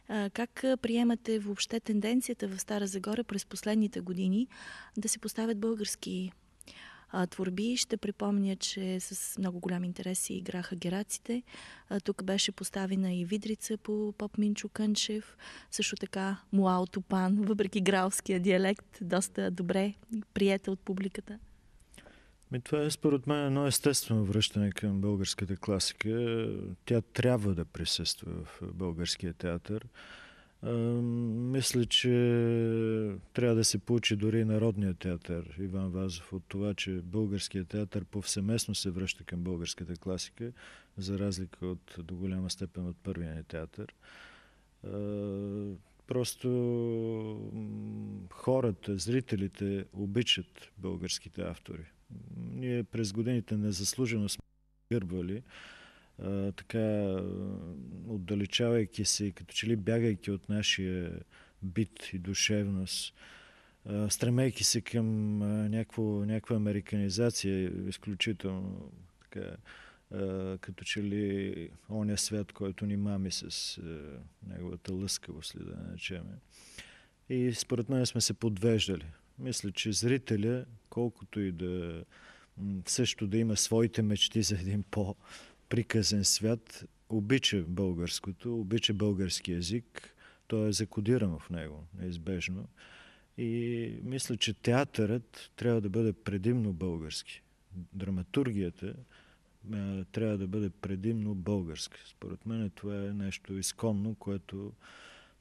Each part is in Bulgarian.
Как приемате въобще тенденцията в Стара Загора през последните години да се поставят български творби? Ще припомня, че с много голям интерес си играха гераците. Тук беше поставена и Видрица по поп Минчо Кънчев. Също така Муал Топан, въпреки гралския диалект, доста добре приета от публиката. Това е според мен едно естествено връщане към българската класика. Тя трябва да присъства в българския театър. Мисля, че трябва да се получи дори Народния театър Иван Вазов от това, че българският театър повсеместно се връща към българската класика, за разлика от до голяма степен от първия ни театър. Просто хората, зрителите обичат българските автори. Ние през годините незаслужено сме гърбвали, така отдалечавайки се, като че ли бягайки от нашия бит и душевност, стремейки се към някаква американизация, изключително така, като че ли оня свят, който ни мами с неговата лъскавост, ли да наречеме. И според мен сме се подвеждали. Мисля, че зрителя, колкото и да също да има своите мечти за един по-приказен свят, обича българското, обича български език. Той е закодиран в него, неизбежно. И мисля, че театърът трябва да бъде предимно български. Драматургията трябва да бъде предимно българска. Според мен това е нещо изконно, което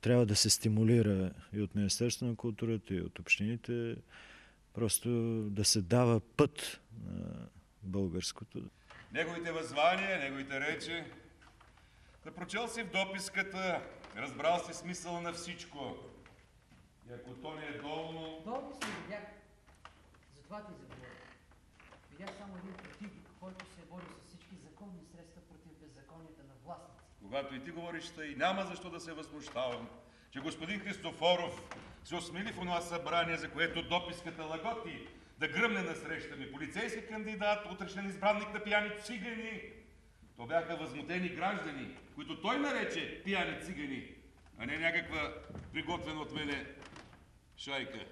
трябва да се стимулира и от Министерството на културата, и от общините, просто да се дава път на българското. Неговите възвания, неговите речи, да прочел си в дописката, разбрал си смисъл на всичко. И ако то не е долно... Долно си видях. Затова ти заговоря. Видях само един противник, който се бори с всички законни средства против беззаконията на властници. Когато и ти говориш, и няма защо да се възмущавам, че господин Христофоров се осмели в онова събрание, за което дописката лаготи, да гръмне насреща ми полицейски кандидат, утрешен избранник на пияни цигани. То бяха възмутени граждани, които той нарече пияни цигани, а не някаква приготвена от мене шайка.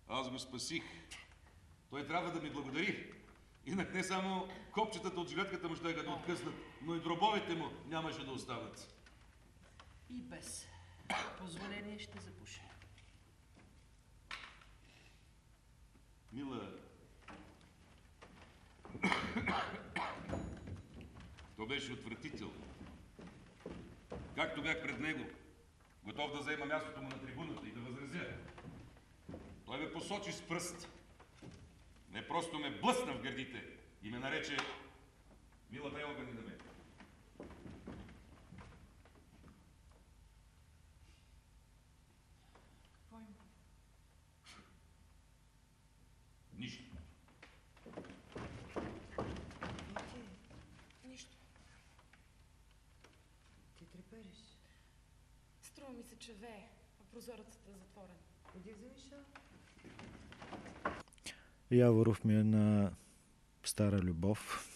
Аз го спасих. Той трябва да ми благодари. Инак не само копчетата от жилетката му ще да откъснат, но и дробовете му нямаше да останат. И без позволение ще запуша. Мила, то беше отвратително. Както бях пред него, готов да заема мястото му на трибуната и да възразя, той ме посочи с пръст. Не просто ме блъсна в гърдите и ме нарече мила белга ни на мен. Какво има? Нищо. Нищо. Ти трепериш. Струва ми се, че вее, а прозорецът е затворен. Ходи за Миша. Яворов ми е на стара любов.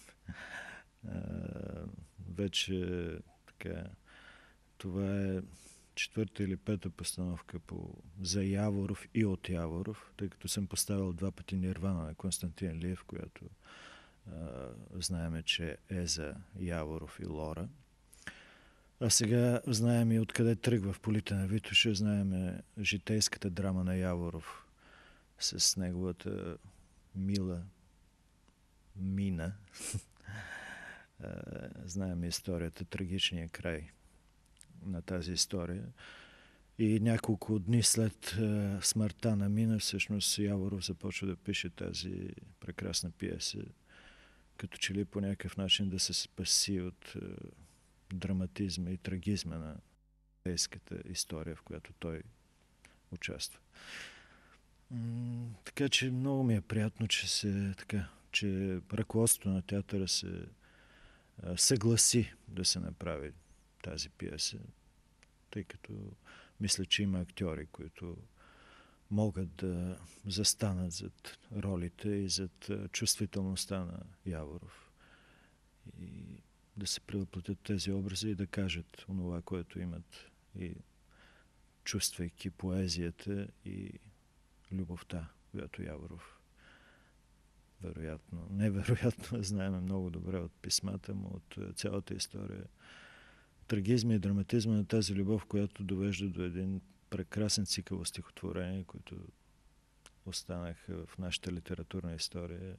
Вече така, това е четвърта или пета постановка за Яворов и от Яворов, тъй като съм поставил два пъти Нирвана на Константин Лиев, която знаеме, че е за Яворов и Лора. А сега знаем и откъде тръгва в Полите на Витоша, знаем житейската драма на Яворов с неговата мила мина. Знаем историята, трагичния край на тази история. И няколко дни след смъртта на Мина, всъщност Яворов започва да пише тази прекрасна пиеса, като че ли по някакъв начин да се спаси от драматизма и трагизма на житейската история, в която той участва. Така че много ми е приятно, че ръководството на театъра се съгласи да се направи тази пиеса, тъй като мисля, че има актьори, които могат да застанат зад ролите и зад чувствителността на Яворов и да се превъплатят тези образи и да кажат онова, което имат и чувствайки поезията и любовта, която Яворов невероятно, знаем много добре от писмата му, от цялата история. Трагизма и драматизма на тази любов, която довежда до един прекрасен цикъл стихотворения, които останаха в нашата литературна история.